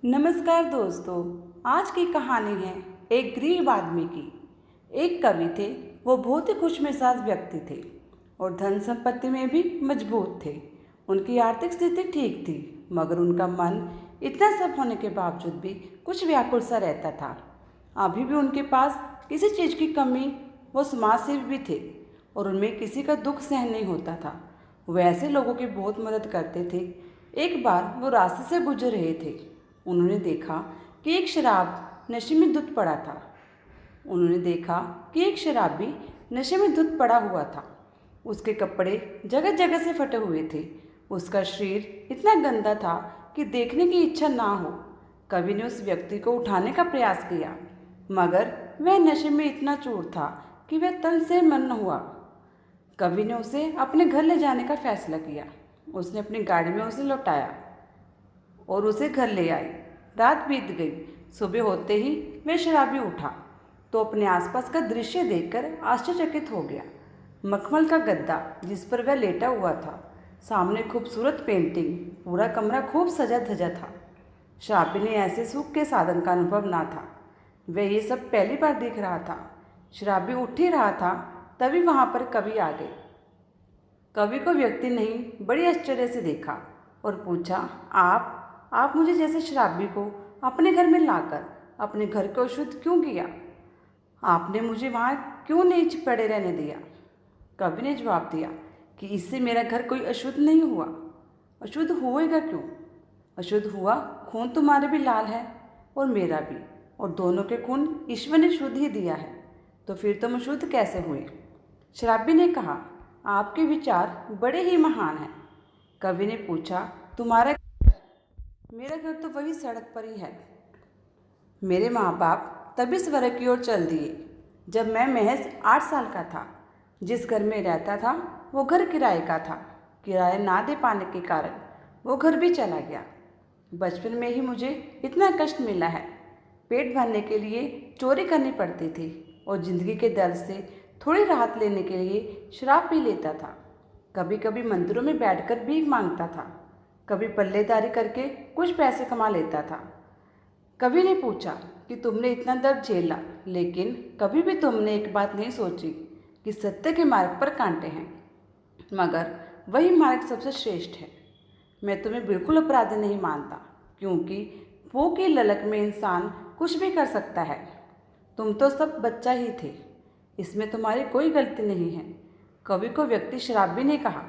नमस्कार दोस्तों। आज की कहानी है एक गरीब आदमी की। एक कवि थे। वो बहुत ही खुशमिजाज व्यक्ति थे और धन संपत्ति में भी मजबूत थे। उनकी आर्थिक स्थिति ठीक थी, मगर उनका मन इतना सब होने के बावजूद भी कुछ व्याकुल सा रहता था। अभी भी उनके पास किसी चीज़ की कमी। वो समाजसेवी भी थे और उनमें किसी का दुख सहन नहीं होता था। वो ऐसे लोगों की बहुत मदद करते थे। एक बार वो रास्ते से गुजर रहे थे। उन्होंने देखा कि एक शराब नशे में धुत पड़ा था। उन्होंने देखा कि एक शराबी नशे में धुत पड़ा हुआ था। उसके कपड़े जगह जगह से फटे हुए थे। उसका शरीर इतना गंदा था कि देखने की इच्छा ना हो। कवि ने उस व्यक्ति को उठाने का प्रयास किया, मगर वह नशे में इतना चूर था कि वह तन से मन न हुआ। कवि ने उसे अपने घर ले जाने का फैसला किया। उसने अपनी गाड़ी में उसे लौटाया और उसे घर ले आई। रात बीत गई। सुबह होते ही वह शराबी उठा तो अपने आसपास का दृश्य देखकर आश्चर्यचकित हो गया। मखमल का गद्दा जिस पर वह लेटा हुआ था, सामने खूबसूरत पेंटिंग, पूरा कमरा खूब सजा धजा था। शराबी ने ऐसे सुख के साधन का अनुभव ना था। वह ये सब पहली बार देख रहा था। शराबी उठ ही रहा था, तभी वहाँ पर कवि आ गए। कवि को व्यक्ति नहीं, बड़ी आश्चर्य से देखा और पूछा, आप मुझे जैसे शराबी को अपने घर में लाकर अपने घर को अशुद्ध क्यों किया? आपने मुझे वहाँ क्यों नहीं पड़े रहने दिया? कवि ने जवाब दिया कि इससे मेरा घर कोई अशुद्ध नहीं हुआ। अशुद्ध होएगा क्यों? अशुद्ध हुआ खून तुम्हारे भी लाल है और मेरा भी, और दोनों के खून ईश्वर ने शुद्ध ही दिया है, तो फिर तुम अशुद्ध कैसे हुए? शराबी ने कहा, आपके विचार बड़े ही महान हैं। कवि ने पूछा, तुम्हारा? मेरा घर तो वही सड़क पर ही है। मेरे माँ बाप तभी स्वर्ग की ओर चल दिए जब मैं महज 8 साल का था। जिस घर में रहता था वो घर किराए का था। किराया ना दे पाने के कारण वो घर भी चला गया। बचपन में ही मुझे इतना कष्ट मिला है। पेट भरने के लिए चोरी करनी पड़ती थी और ज़िंदगी के दर्द से थोड़ी राहत लेने के लिए शराब पी लेता था। कभी कभी मंदिरों में बैठकर भीख मांगता था। कभी पल्लेदारी करके कुछ पैसे कमा लेता था। कवि ने पूछा कि तुमने इतना दर्द झेला, लेकिन कभी भी तुमने एक बात नहीं सोची कि सत्य के मार्ग पर कांटे हैं, मगर वही मार्ग सबसे श्रेष्ठ है। मैं तुम्हें बिल्कुल अपराधी नहीं मानता, क्योंकि भूख की ललक में इंसान कुछ भी कर सकता है। तुम तो सब बच्चा ही थे, इसमें तुम्हारी कोई गलती नहीं है। कवि को व्यक्ति शराबी ने कहा,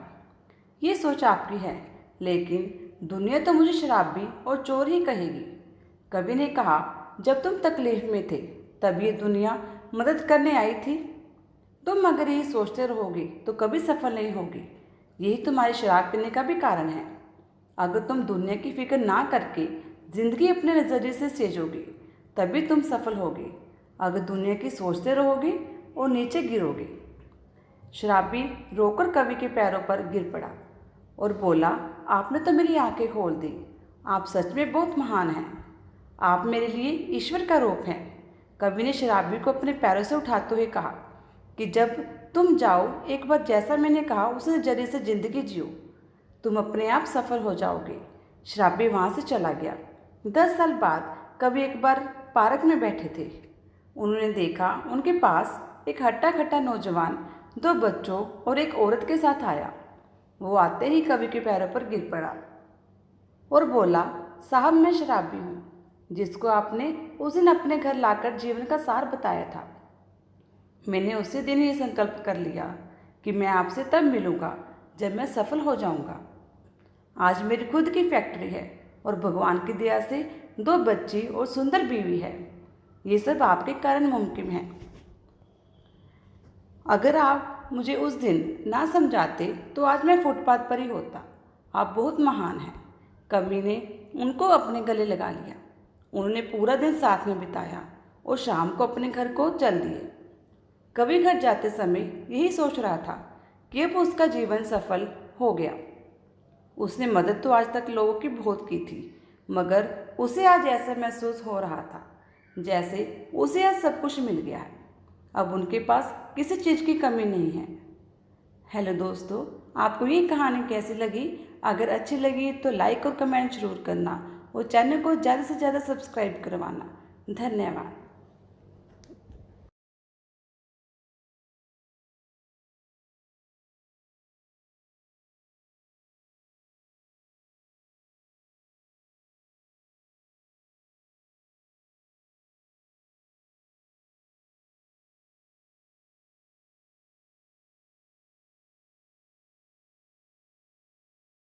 ये सोच आपकी है, लेकिन दुनिया तो मुझे शराबी और चोर ही कहेगी। कवि ने कहा, जब तुम तकलीफ में थे तब ये दुनिया मदद करने आई थी। तुम अगर यही सोचते रहोगे तो कभी सफल नहीं होगी। यही तुम्हारी शराब पीने का भी कारण है। अगर तुम दुनिया की फिक्र ना करके ज़िंदगी अपने नज़रिए से सेजोगे तभी तुम सफल होगे। अगर दुनिया की सोचते रहोगे और नीचे गिरोगे। शराबी रोकर कवि के पैरों पर गिर पड़ा और बोला, आपने तो मेरी आंखें खोल दी। आप सच में बहुत महान हैं। आप मेरे लिए ईश्वर का रूप हैं। कवि ने शराबी को अपने पैरों से उठाते हुए कहा कि जब तुम जाओ, एक बार जैसा मैंने कहा उस नजरिए से ज़िंदगी जियो, तुम अपने आप सफल हो जाओगे। शराबी वहाँ से चला गया। 10 साल बाद कवि एक बार पार्क में बैठे थे। उन्होंने देखा उनके पास एक हट्टा खट्टा नौजवान 2 बच्चों और एक औरत के साथ आया। वो आते ही कवि के पैरों पर गिर पड़ा और बोला, साहब मैं शराबी हूँ, जिसको आपने उस दिन अपने घर लाकर जीवन का सार बताया था। मैंने उसी दिन ये संकल्प कर लिया कि मैं आपसे तब मिलूँगा जब मैं सफल हो जाऊँगा। आज मेरी खुद की फैक्ट्री है और भगवान की दया से 2 बच्ची और सुंदर बीवी है। ये सब आपके कारण मुमकिन है। अगर आप मुझे उस दिन ना समझाते तो आज मैं फुटपाथ पर ही होता। आप बहुत महान हैं। कवि ने उनको अपने गले लगा लिया। उन्होंने पूरा दिन साथ में बिताया और शाम को अपने घर को चल दिए। कवि घर जाते समय यही सोच रहा था कि अब उसका जीवन सफल हो गया। उसने मदद तो आज तक लोगों की बहुत की थी, मगर उसे आज ऐसा महसूस हो रहा था जैसे उसे आज सब कुछ मिल गया है। अब उनके पास किसी चीज़ की कमी नहीं है। हेलो दोस्तों, आपको ये कहानी कैसी लगी? अगर अच्छी लगी तो लाइक और कमेंट जरूर करना और चैनल को ज़्यादा से ज़्यादा सब्सक्राइब करवाना। धन्यवाद।